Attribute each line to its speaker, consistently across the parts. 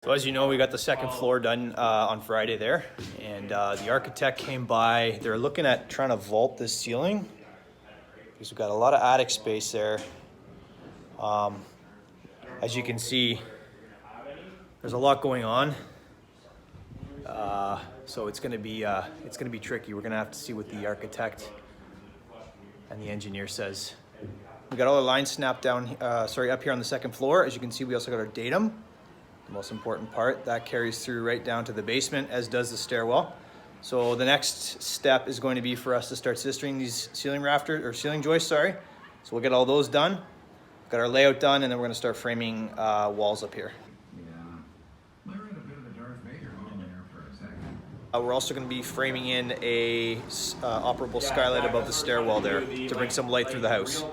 Speaker 1: So as you know, we got the second floor done on Friday there, and the architect came by. They're looking at trying to vault this ceiling because we've got a lot of attic space there. As you can see, there's a lot going on, so it's gonna be tricky. We're gonna have to see what the architect and the engineer says. We got all the lines snapped down, up here on the second floor. As you can see, we also got our datum. The most important part that carries through right down to the basement, as does the stairwell. So the next step is going to be for us to start sistering these ceiling joists. So we'll get all those done, got our layout done, and then we're going to start framing walls up here. We're also going to be framing in a operable skylight above the stairwell there to bring some light through the house.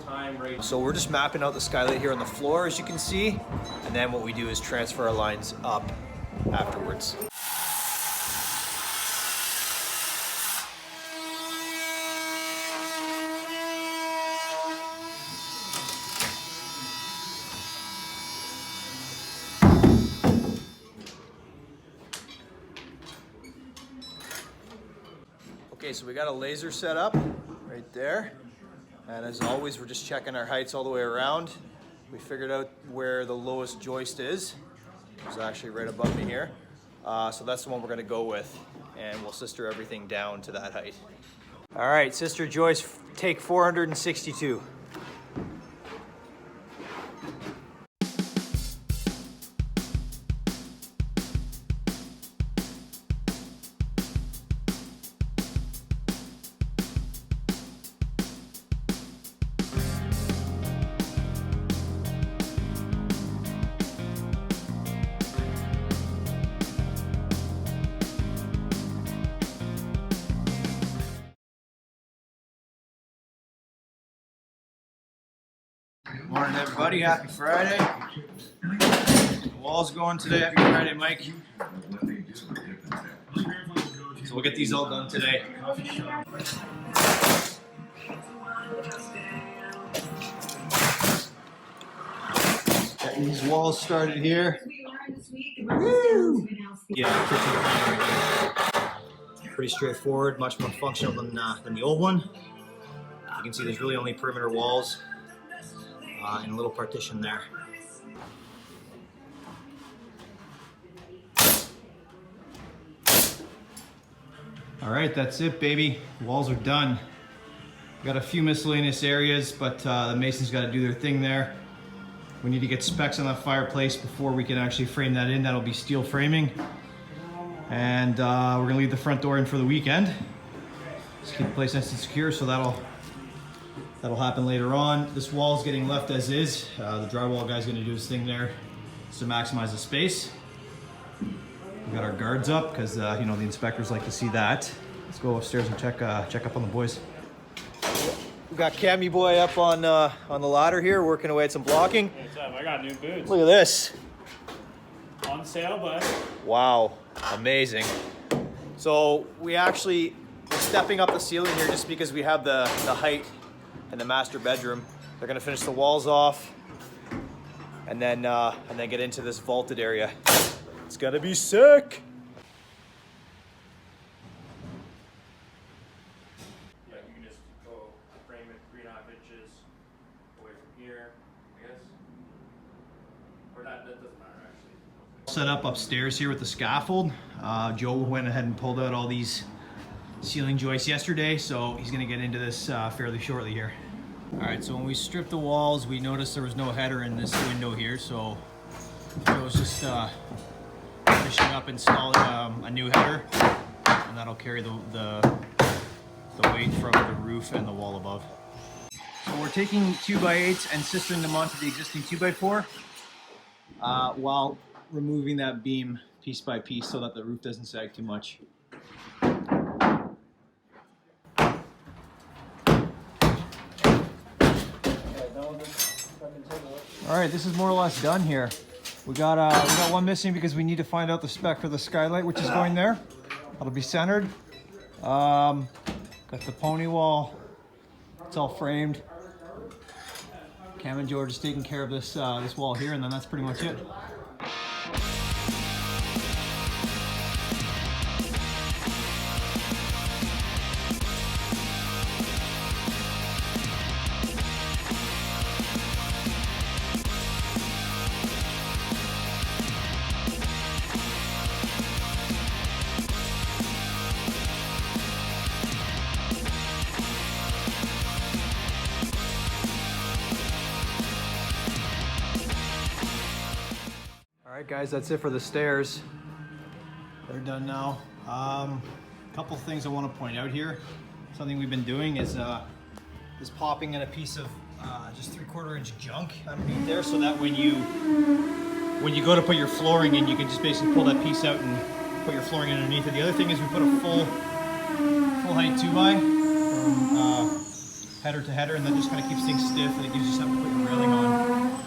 Speaker 1: So we're just mapping out the skylight here on the floor, as you can see, and then what we do is transfer our lines up afterwards. Okay, so we got a laser set up right there. And as always, we're just checking our heights all the way around. We figured out where the lowest joist is. It's actually right above me here. So that's the one we're gonna go with. And we'll sister everything down to that height. All right, sister joist, take 462. Morning, everybody. Happy Friday. The wall's going today. Happy Friday, Mike. So we'll get these all done today. Getting these walls started here. Woo! Yeah, pretty straightforward, much more functional than the old one. You can see there's really only perimeter walls. And a little partition there. All right, that's it, baby. Walls are done. Got a few miscellaneous areas, but the masons got to do their thing there. We need to get specs on that fireplace before we can actually frame that in. That'll be steel framing. And we're gonna leave the front door in for the weekend. Just keep the place nice and secure, so that'll happen later on. This wall's getting left as is. The drywall guy's gonna do his thing there just to maximize the space. We got our guards up because the inspectors like to see that. Let's go upstairs and check up on the boys. We got Cammy boy up on the ladder here, working away at some blocking.
Speaker 2: What's up? I got new boots.
Speaker 1: Look at this.
Speaker 2: On sale, bud.
Speaker 1: Wow, amazing. So we're stepping up the ceiling here just because we have the height in the master bedroom. They're gonna finish the walls off and then get into this vaulted area. It's gonna be sick.
Speaker 2: Yeah, you can just go frame it 3.5 inches away from here, I guess. Or that doesn't matter actually.
Speaker 1: Set up upstairs here with the scaffold. Joe went ahead and pulled out all these ceiling joists yesterday, so he's gonna get into this fairly shortly here. All right, so when we stripped the walls, we noticed there was no header in this window here, so Joe's just finishing up installing a new header, and that'll carry the weight from the roof and the wall above. So we're taking 2x8s and sistering them onto the existing 2x4 while removing that beam piece by piece so that the roof doesn't sag too much. All right, this is more or less done here. We got one missing because we need to find out the spec for the skylight, which is going there. That'll be centered. Got the pony wall. It's all framed. Cam and George is taking care of this wall here, and then that's pretty much it. All right, guys, that's it for the stairs. They're done now. Couple things I want to point out here. Something we've been doing is popping in a piece of just 3/4 inch junk underneath there, so that when you go to put your flooring in, you can just basically pull that piece out and put your flooring underneath it. The other thing is we put a full height 2x from header to header, and that just kind of keeps things stiff, and it gives you something to put your railing on.